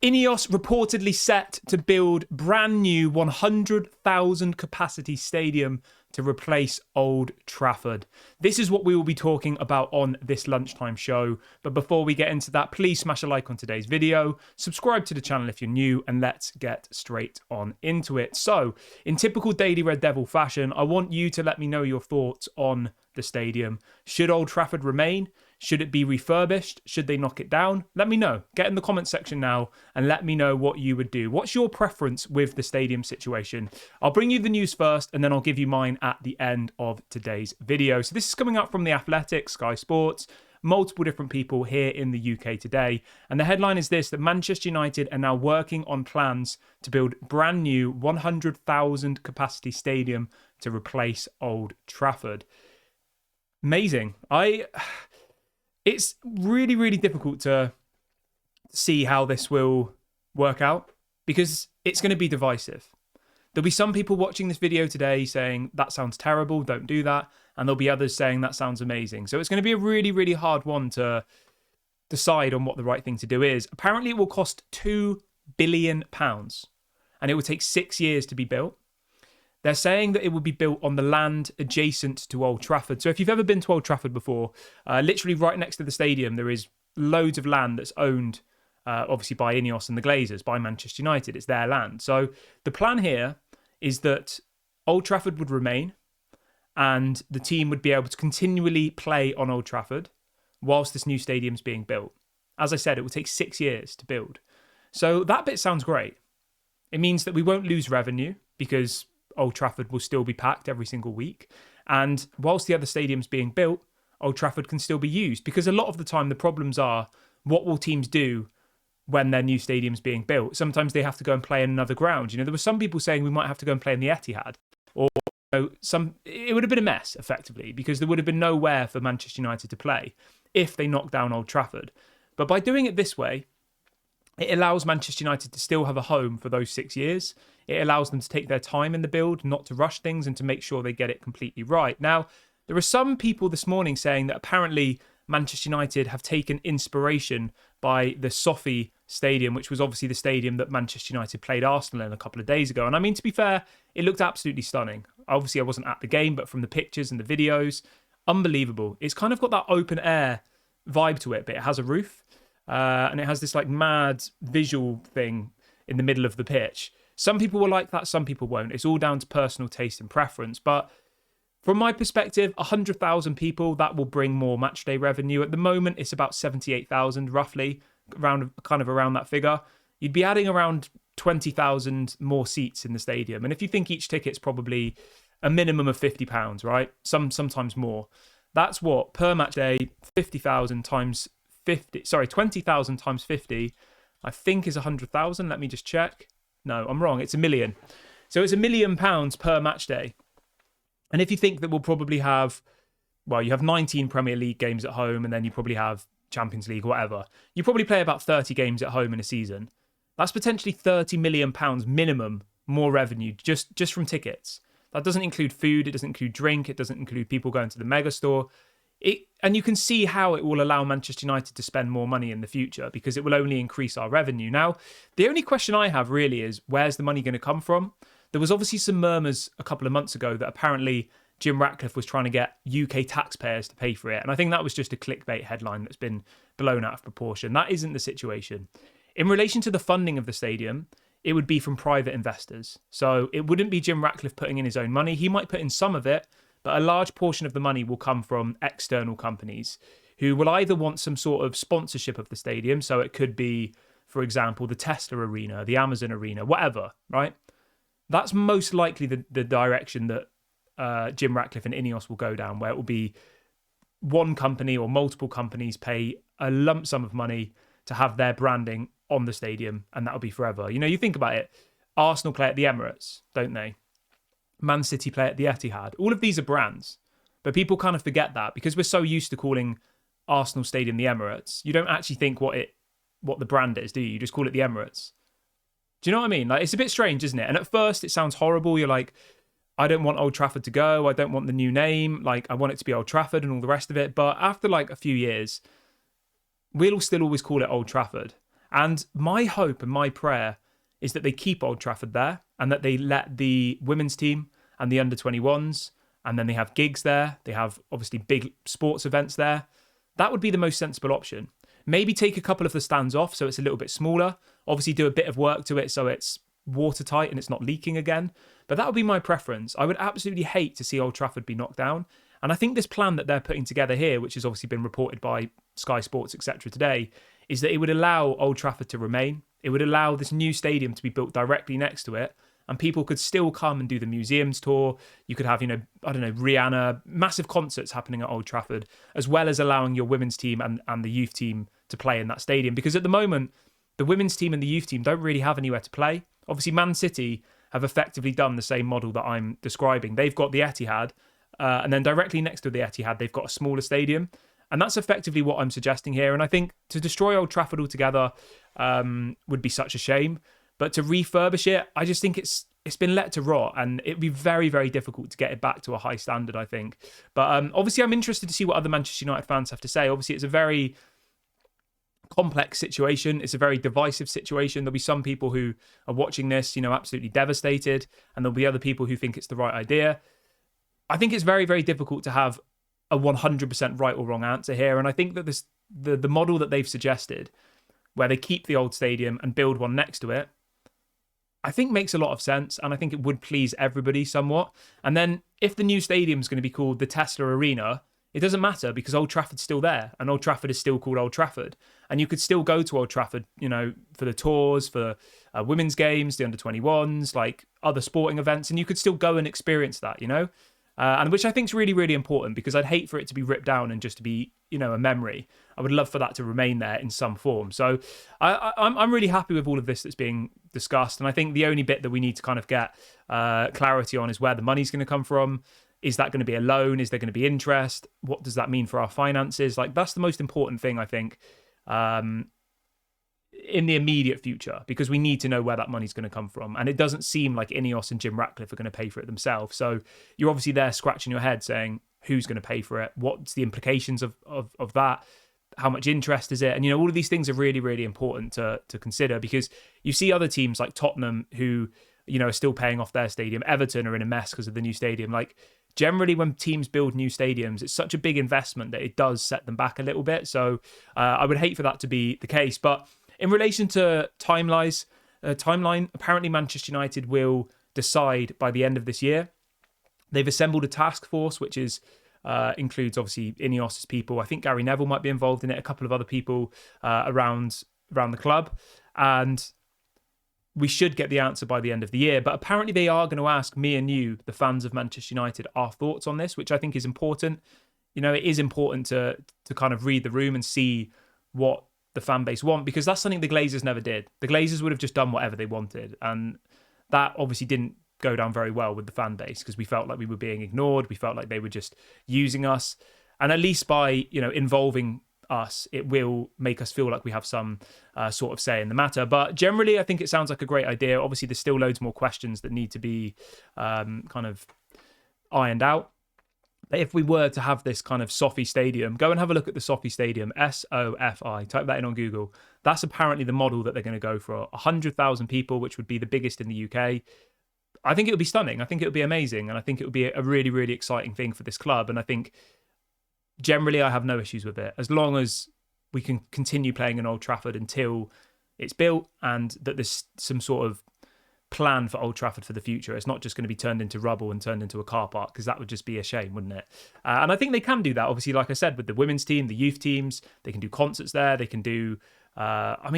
INEOS reportedly set to build brand new 100,000 capacity stadium to replace Old Trafford. This is what we will be talking about on this lunchtime show. But before we get into that, please smash a like on today's video, subscribe to the channel if you're new, and let's get straight on into it. So, in typical Daily Red Devil fashion, I want you to let me know your thoughts on the stadium. Should Old Trafford remain? Should it be refurbished? Should they knock it down? Let me know. Get in the comment section now and let me know what you would do. What's your preference with the stadium situation? I'll bring you the news first and then I'll give you mine at the end of today's video. So this is coming up from The Athletic, Sky Sports, multiple different people here in the UK today. And the headline is this, that Manchester United are now working on plans to build brand new 100,000 capacity stadium to replace Old Trafford. Amazing. It's really, really difficult to see how this will work out because it's going to be divisive. There'll be some people watching this video today saying, that sounds terrible, don't do that. And there'll be others saying, that sounds amazing. So it's going to be a really, really hard one to decide on what the right thing to do is. Apparently, it will cost £2 billion and it will take 6 years to be built. They're saying that it will be built on the land adjacent to Old Trafford. So if you've ever been to Old Trafford before, literally right next to the stadium, there is loads of land that's owned, obviously by INEOS and the Glazers, by Manchester United. It's their land. So the plan here is that Old Trafford would remain and the team would be able to continually play on Old Trafford whilst this new stadium's being built. As I said, it will take 6 years to build. So that bit sounds great. It means that we won't lose revenue because Old Trafford will still be packed every single week. And whilst the other stadium's being built, Old Trafford can still be used. Because a lot of the time, the problems are, what will teams do when their new stadium's being built? Sometimes they have to go and play in another ground. You know, there were some people saying we might have to go and play in the Etihad. Or it would have been a mess, effectively, because there would have been nowhere for Manchester United to play if they knocked down Old Trafford. But by doing it this way, it allows Manchester United to still have a home for those 6 years. It allows them to take their time in the build, not to rush things, and to make sure they get it completely right. Now, there are some people this morning saying that apparently Manchester United have taken inspiration by the SoFi Stadium, which was obviously the stadium that Manchester United played Arsenal in a couple of days ago. And I mean, to be fair, it looked absolutely stunning. Obviously, I wasn't at the game, but from the pictures and the videos, unbelievable. It's kind of got that open air vibe to it, but it has a roof. And it has this like mad visual thing in the middle of the pitch. Some people will like that, some people won't. It's all down to personal taste and preference. But from my perspective, 100,000 people, that will bring more matchday revenue. At the moment, it's about 78,000 roughly, around that figure. You'd be adding around 20,000 more seats in the stadium. And if you think each ticket's probably a minimum of £50, right? Sometimes more. That's what, per match day, 50,000 times 50, 20,000 times 50, I think is 100,000. Let me just check. No, I'm wrong. It's £1 million. So it's £1 million per match day. And if you think that we'll probably have, well, you have 19 Premier League games at home and then you probably have Champions League, whatever. You probably play about 30 games at home in a season. That's potentially £30 million minimum more revenue just from tickets. That doesn't include food. It doesn't include drink. It doesn't include people going to the mega store. And you can see how it will allow Manchester United to spend more money in the future because it will only increase our revenue. Now, the only question I have really is, where's the money going to come from? There was obviously some murmurs a couple of months ago that apparently Jim Ratcliffe was trying to get UK taxpayers to pay for it. And I think that was just a clickbait headline that's been blown out of proportion. That isn't the situation. In relation to the funding of the stadium, it would be from private investors. So it wouldn't be Jim Ratcliffe putting in his own money. He might put in some of it, but a large portion of the money will come from external companies who will either want some sort of sponsorship of the stadium. So it could be, for example, the Tesla Arena, the Amazon Arena, whatever, right? That's most likely the direction that Jim Ratcliffe and INEOS will go down, where it will be one company or multiple companies pay a lump sum of money to have their branding on the stadium, and that'll be forever. You know, you think about it, Arsenal play at the Emirates, don't they? Man City play at the Etihad. All of these are brands, but people kind of forget that because we're so used to calling Arsenal Stadium the Emirates. You don't actually think what the brand is, do you? You just call it the Emirates. Do you know what I mean? Like, it's a bit strange, isn't it? And at first it sounds horrible. You're like, I don't want Old Trafford to go. I don't want the new name. Like, I want it to be Old Trafford and all the rest of it. But after like a few years, we'll still always call it Old Trafford. And my hope and my prayer is that they keep Old Trafford there and that they let the women's team and the under-21s, and then they have gigs there. They have obviously big sports events there. That would be the most sensible option. Maybe take a couple of the stands off so it's a little bit smaller. Obviously do a bit of work to it so it's watertight and it's not leaking again. But that would be my preference. I would absolutely hate to see Old Trafford be knocked down. And I think this plan that they're putting together here, which has obviously been reported by Sky Sports, etc. today, is that it would allow Old Trafford to remain. It would allow this new stadium to be built directly next to it, and people could still come and do the museums tour. You could have, Rihanna, massive concerts happening at Old Trafford, as well as allowing your women's team and the youth team to play in that stadium. Because at the moment, the women's team and the youth team don't really have anywhere to play. Obviously, Man City have effectively done the same model that I'm describing. They've got the Etihad, and then directly next to the Etihad, they've got a smaller stadium. And that's effectively what I'm suggesting here. And I think to destroy Old Trafford altogether would be such a shame. But to refurbish it, I just think it's been let to rot, and it'd be very, very difficult to get it back to a high standard, I think. But obviously, I'm interested to see what other Manchester United fans have to say. Obviously, it's a very complex situation. It's a very divisive situation. There'll be some people who are watching this, absolutely devastated, and there'll be other people who think it's the right idea. I think it's very, very difficult to have a 100% right or wrong answer here. And I think that the model that they've suggested, where they keep the old stadium and build one next to it, I think makes a lot of sense. And I think it would please everybody somewhat. And then if the new stadium is going to be called the Tesla Arena, it doesn't matter because Old Trafford's still there, and Old Trafford is still called Old Trafford. And you could still go to Old Trafford, for the tours, for women's games, the under-21s, like other sporting events, and you could still go and experience that, and which I think is really, really important, because I'd hate for it to be ripped down and just to be, a memory. I would love for that to remain there in some form. So I'm really happy with all of this that's being discussed. And I think the only bit that we need to kind of get clarity on is where the money's going to come from. Is that going to be a loan? Is there going to be interest? What does that mean for our finances? Like, that's the most important thing, I think, in the immediate future, because we need to know where that money's going to come from. And it doesn't seem like INEOS and Jim Ratcliffe are going to pay for it themselves. So you're obviously there scratching your head saying, who's going to pay for it? What's the implications of that? How much interest is it? And, all of these things are really, really important to consider, because you see other teams like Tottenham who, are still paying off their stadium. Everton are in a mess because of the new stadium. Like, generally when teams build new stadiums, it's such a big investment that it does set them back a little bit. So I would hate for that to be the case. But in relation to timeline, apparently Manchester United will decide by the end of this year. They've assembled a task force, which includes obviously INEOS' people. I think Gary Neville might be involved in it, a couple of other people around the club. And we should get the answer by the end of the year. But apparently they are going to ask me and you, the fans of Manchester United, our thoughts on this, which I think is important. It is important to kind of read the room and see what the fan base want, because that's something the Glazers never did. The Glazers would have just done whatever they wanted. And that obviously didn't go down very well with the fan base, because we felt like we were being ignored. We felt like they were just using us. And at least by, involving us, it will make us feel like we have some sort of say in the matter. But generally, I think it sounds like a great idea. Obviously, there's still loads more questions that need to be kind of ironed out. But if we were to have this kind of SoFi Stadium, go and have a look at the SoFi Stadium, SOFI, type that in on Google. That's apparently the model that they're going to go for. 100,000 people, which would be the biggest in the UK. I think it would be stunning. I think it would be amazing. And I think it would be a really, really exciting thing for this club. And I think generally I have no issues with it, as long as we can continue playing in Old Trafford until it's built, and that there's some sort of plan for Old Trafford for the future. It's not just going to be turned into rubble and turned into a car park, because that would just be a shame, wouldn't it? And I think they can do that. Obviously, like I said, with the women's team, the youth teams, they can do concerts there. They can do, at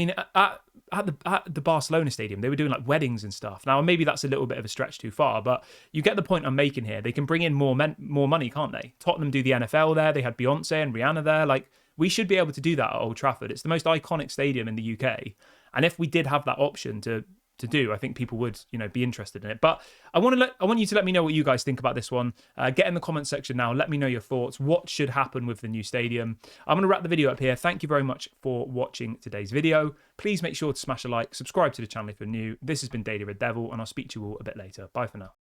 the Barcelona stadium, they were doing like weddings and stuff. Now, maybe that's a little bit of a stretch too far, but you get the point I'm making here. They can bring in more money, can't they? Tottenham do the NFL there. They had Beyonce and Rihanna there. Like, we should be able to do that at Old Trafford. It's the most iconic stadium in the UK. And if we did have that option to do, I think people would, be interested in it. But I want you to let me know what you guys think about this one. Get in the comment section now. Let me know your thoughts. What should happen with the new stadium? I'm going to wrap the video up here. Thank you very much for watching today's video. Please make sure to smash a like, subscribe to the channel if you're new. This has been Daily Red Devil, and I'll speak to you all a bit later. Bye for now.